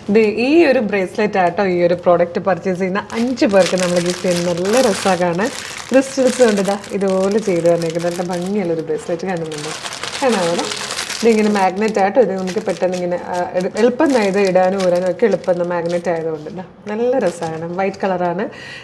ഇത് ഈ ഒരു ബ്രേസ്ലെറ്റ് ആട്ടോ ഈ ഒരു പ്രോഡക്റ്റ് പർച്ചേസ് ചെയ്യുന്ന 5 പേർക്ക് നമ്മൾ ഗിഫ്റ്റ് ചെയ്യുന്ന നല്ല രസമാണ്. ക്രിസ്റ്റൽസ് കൊണ്ടിതാ ഇതുപോലെ ചെയ്ത് തന്നേക്കുന്നത് നല്ല ഭംഗിയുള്ളൊരു ബ്രേസ്ലെറ്റ് കാണുന്നുണ്ട്. കാണാമോ? ഇതിങ്ങനെ മാഗ്നറ്റ് ആയിട്ടോ ഇത് നമുക്ക് പെട്ടെന്ന് ഇങ്ങനെ എളുപ്പം ഇത് ഇടാനും ഊരാനും ഒക്കെ എളുപ്പം മാഗ്നറ്റ് ആയതുകൊണ്ട് നല്ല രസമാണ്. വൈറ്റ് കളറാണ്,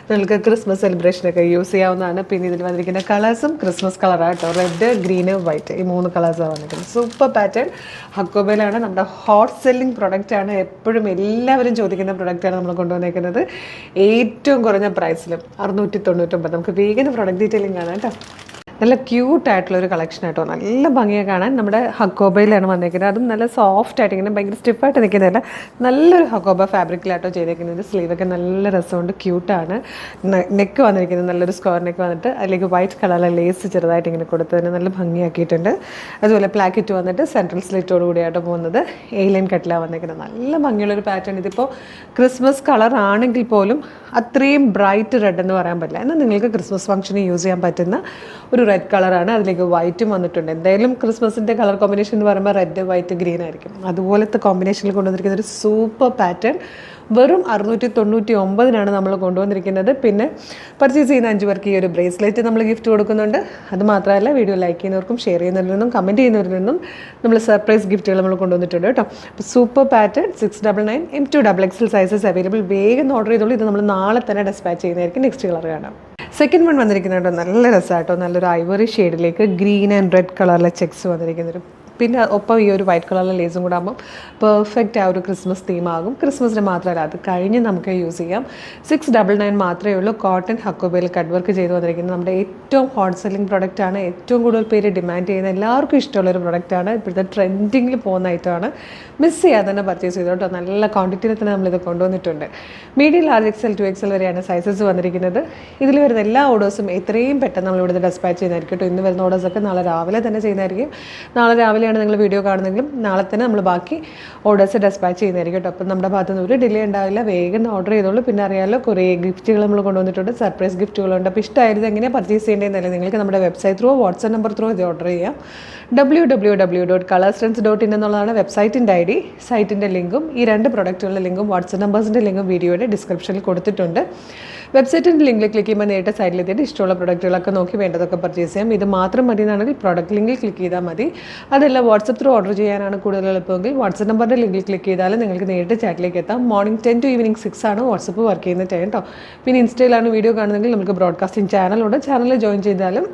നിങ്ങൾക്ക് ക്രിസ്മസ് സെലിബ്രേഷനൊക്കെ യൂസ് ചെയ്യാവുന്നതാണ്. പിന്നെ ഇതിൽ വന്നിരിക്കുന്ന കളേഴ്സും ക്രിസ്മസ് കളറാട്ടോ, റെഡ്, ഗ്രീന്, വൈറ്റ്, ഈ 3 കളേഴ്സാണ് വന്നിരിക്കുന്നത്. സൂപ്പർ പാറ്റേൺ ഹക്കോബയിലാണ്. നമ്മുടെ ഹോട്ട് സെല്ലിംഗ് പ്രൊഡക്റ്റാണ്, എപ്പോഴും എല്ലാവരും ചോദിക്കുന്ന പ്രൊഡക്റ്റാണ് നമ്മൾ കൊണ്ടുവന്നേക്കുന്നത്. ഏറ്റവും കുറഞ്ഞ പ്രൈസിലും 699. നമുക്ക് വേഗം പ്രൊഡക്റ്റ് ഡീറ്റെയിലിംഗ് കാണാം കേട്ടോ. നല്ല ക്യൂട്ടായിട്ടുള്ളൊരു കളക്ഷൻ ആട്ടോ, നല്ല ഭംഗിയാണ് കാണാൻ. നമ്മുടെ ഹക്കോബയിലാണ് വന്നിരിക്കുന്നത്, അതും നല്ല സോഫ്റ്റ് ആയിട്ട് ഇങ്ങനെ ഭയങ്കര സ്റ്റിഫായിട്ട് നിൽക്കുന്നതല്ല, നല്ലൊരു ഹക്കോബ ഫാബ്രിക്കിലാട്ടോ ചെയ്തേക്കുന്നത്. സ്ലീവൊക്കെ നല്ല രസമുണ്ട്, ക്യൂട്ടാണ്. നെക്ക് വന്നിരിക്കുന്നത് നല്ലൊരു സ്ക്വയർ നെക്ക് വന്നിട്ട് അതിലേക്ക് വൈറ്റ് കളറിലെ ലേസ് ചെറുതായിട്ട് ഇങ്ങനെ കൊടുത്തതിന് നല്ല ഭംഗിയാക്കിയിട്ടുണ്ട്. അതുപോലെ പ്ലാക്കറ്റ് വന്നിട്ട് സെൻട്രൽ സ്ലിറ്റോട് കൂടിയായിട്ട് പോകുന്നത് എയിലൈൻ കട്ടിലാണ് വന്നിരിക്കുന്നത്. നല്ല ഭംഗിയുള്ളൊരു പാറ്റേൺ. ഇതിപ്പോൾ ക്രിസ്മസ് കളർ ആണെങ്കിൽ പോലും അത്രയും ബ്രൈറ്റ് റെഡ് എന്ന് പറയാൻ പറ്റില്ല, എന്നാൽ നിങ്ങൾക്ക് ക്രിസ്മസ് ഫംഗ്ഷന് യൂസ് ചെയ്യാൻ പറ്റുന്ന ഒരു റെഡ് കളറാണ്. അതിലേക്ക് വൈറ്റും വന്നിട്ടുണ്ട്. എന്തായാലും ക്രിസ്മസിൻ്റെ കളർ കോമ്പിനേഷൻ എന്ന് പറയുമ്പോൾ റെഡ്, വൈറ്റ്, ഗ്രീൻ ആയിരിക്കും. അതുപോലത്തെ കോമ്പിനേഷനിൽ കൊണ്ടുവന്നിരിക്കുന്ന ഒരു സൂപ്പർ പാറ്റേൺ വെറും 699 നമ്മൾ കൊണ്ടുവന്നിരിക്കുന്നത്. പിന്നെ പർച്ചേസ് ചെയ്യുന്ന 5 പേർക്ക് ഈ ഒരു ബ്രേസ്ലെറ്റ് നമ്മൾ ഗിഫ്റ്റ് കൊടുക്കുന്നുണ്ട്. അതുമാത്രമല്ല, വീഡിയോ ലൈക്ക് ചെയ്യുന്നവർക്കും ഷെയർ ചെയ്യുന്നവരിൽ നിന്നും കമൻറ്റ് ചെയ്യുന്നവരിൽ നിന്നും നമ്മൾ സർപ്രൈസ് ഗിഫ്റ്റുകൾ നമ്മൾ കൊണ്ടുവന്നിട്ടുണ്ട് കേട്ടോ. അപ്പോൾ super pattern 699 M2 XXL sizes available. വേഗം ഓർഡർ ചെയ്തോളൂ. ഇത് നമ്മൾ നാളെ തന്നെ ഡെസ്പാച്ച് ചെയ്യുന്നതായിരിക്കും. നെക്സ്റ്റ് കളർ കാണാം. സെക്കൻഡ് വൺ വന്നിരിക്കുന്നത് കേട്ടോ, നല്ല രസമായിട്ടോ, നല്ലൊരു ഐവറി ഷെയ്ഡിലേക്ക് ഗ്രീൻ ആൻഡ് റെഡ് കളറിലെ ചെക്സ് വന്നിരിക്കുന്നൊരു, പിന്നെ ഒപ്പം ഈ ഒരു വൈറ്റ് കളറിലെ ലേസും കൂടെ ആകുമ്പോൾ പെർഫെക്റ്റ് ആ ഒരു ക്രിസ്മസ് തീമാകും. ക്രിസ്മസിന് മാത്രമല്ല, അത് കഴിഞ്ഞ് നമുക്ക് യൂസ് ചെയ്യാം. 699 മാത്രമേ ഉള്ളൂ. കോട്ടൺ ഹക്കോബയിൽ കട്ട് വർക്ക് ചെയ്ത് വന്നിരിക്കുന്നത് നമ്മുടെ ഏറ്റവും ഹോട്ട് സെല്ലിംഗ് പ്രൊഡക്റ്റാണ്. ഏറ്റവും കൂടുതൽ പേര് ഡിമാൻഡ് ചെയ്യുന്ന, എല്ലാവർക്കും ഇഷ്ടമുള്ളൊരു പ്രൊഡക്റ്റാണ്. ഇപ്പോഴത്തെ ട്രെൻഡിങ്ങിൽ പോകുന്ന ഐറ്റമാണ്. മിസ് ചെയ്യാതെ തന്നെ പർച്ചേസ് ചെയ്തു കേട്ടോ. നല്ല ക്വാണ്ടിറ്റിയിൽ തന്നെ നമ്മളിത് കൊണ്ടുവന്നിട്ടുണ്ട്. മീഡിയം, ലാർജ്, XL, 2XL വരെയാണ് സൈസസ് വന്നിരിക്കുന്നത്. ഇതിൽ വരുന്ന എല്ലാ ഓർഡേഴ്സും എത്രയും പെട്ടെന്ന് നമ്മളിവിടുന്ന് ഡെസ്പാച്ച് ചെയ്യുന്നതായിരിക്കും കേട്ടോ. ഇന്ന് വരുന്ന ഓർഡേഴ്സൊക്കെ നാളെ രാവിലെ തന്നെ ചെയ്യുന്നതായിരിക്കും. നാളെ രാവിലെ നിങ്ങൾ വീഡിയോ കാണുന്നെങ്കിലും നാളെ തന്നെ നമ്മൾ ബാക്കി ഓർഡേഴ്സ് ഡെസ്പാച്ച് ചെയ്യുന്നതായിരിക്കും കേട്ടോ. അപ്പം നമ്മുടെ ഭാഗത്ത് നിന്ന് ഒരു ഡിലേ ഉണ്ടാവില്ല. വേഗം ഓർഡർ ചെയ്തോളൂ. പിന്നെ അറിയാമല്ലോ, കുറേ ഗിഫ്റ്റുകൾ നമ്മൾ കൊണ്ടുവന്നിട്ടുണ്ട്, സർപ്രൈസ് ഗിഫ്റ്റുകളുണ്ട്. അപ്പോൾ ഇഷ്ടമായിരുന്നു എങ്ങനെയാണ് പർച്ചേസ് ചെയ്യേണ്ടതെന്നല്ലേ, നിങ്ങൾക്ക് നമ്മുടെ website through, WhatsApp number through ഇത് ഓർഡർ ചെയ്യാം. www.colorstrends.in എന്നുള്ളതാണ് വെബ്സൈറ്റിൻ്റെ ID. സൈറ്റിൻ്റെ ലിങ്കും ഈ 2 പ്രൊഡക്റ്റുകളുടെ ലിങ്കും വാട്സ്ആപ്പ് നമ്പേഴ്സിൻ്റെ ലിങ്കും വീഡിയോയുടെ ഡിസ്ക്രിപ്ഷനിൽ കൊടുത്തിട്ടുണ്ട്. വെബ്സൈറ്റിൻ്റെ ലിങ്കിൽ ക്ലിക്ക് ചെയ്യുമ്പോൾ നേരിട്ട് സൈറ്റിലെത്തിയിട്ട് ഇഷ്ടമുള്ള പ്രൊഡക്റ്റുകളൊക്കെ നോക്കി വേണ്ടതൊക്കെ പർച്ചേസ് ചെയ്യാം. ഇത് മാത്രം മതി എന്നാണെങ്കിൽ പ്രൊഡക്റ്റ് ലിങ്കിൽ ക്ലിക്ക് ചെയ്താൽ മതി. അതല്ല, വാട്സപ്പ് ത്രൂ ഓർഡർ ചെയ്യാനാണ് കൂടുതൽ എളുപ്പമെങ്കിൽ വാട്സപ്പ് നമ്പറിൻ്റെ ലിങ്കിൽ ക്ലിക്ക് ചെയ്താൽ നിങ്ങൾക്ക് നേരിട്ട് ചാറ്റിലേക്ക് എത്താം. മോർണിംഗ് 10 to ഈവനിങ് 6 ആണ് വാട്സപ്പ് വർക്ക് ചെയ്യുന്ന ടൈം കേട്ടോ. പിന്നെ ഇൻസ്റ്റയിലാണ് വീഡിയോ കാണുന്നതെങ്കിൽ നമുക്ക് ബ്രോഡ്കാസ്റ്റിംഗ് ചാനലുണ്ട്. ചാനൽ ജോയിൻ ചെയ്താലും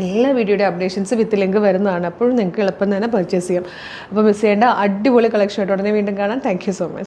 എല്ലാ വീഡിയോയുടെ അപ്ഡേഷൻസ് വിത്ത് ലിങ്ക് വരുന്നതാണ്. അപ്പോഴും നിങ്ങൾക്ക് എളുപ്പം തന്നെ പർച്ചേസ് ചെയ്യാം. അപ്പോൾ മിസ് ചെയ്യേണ്ട അടിപൊളി കളക്ഷൻ ആയിട്ട് ഉടനെ വീണ്ടും കാണാം. Thank you so much.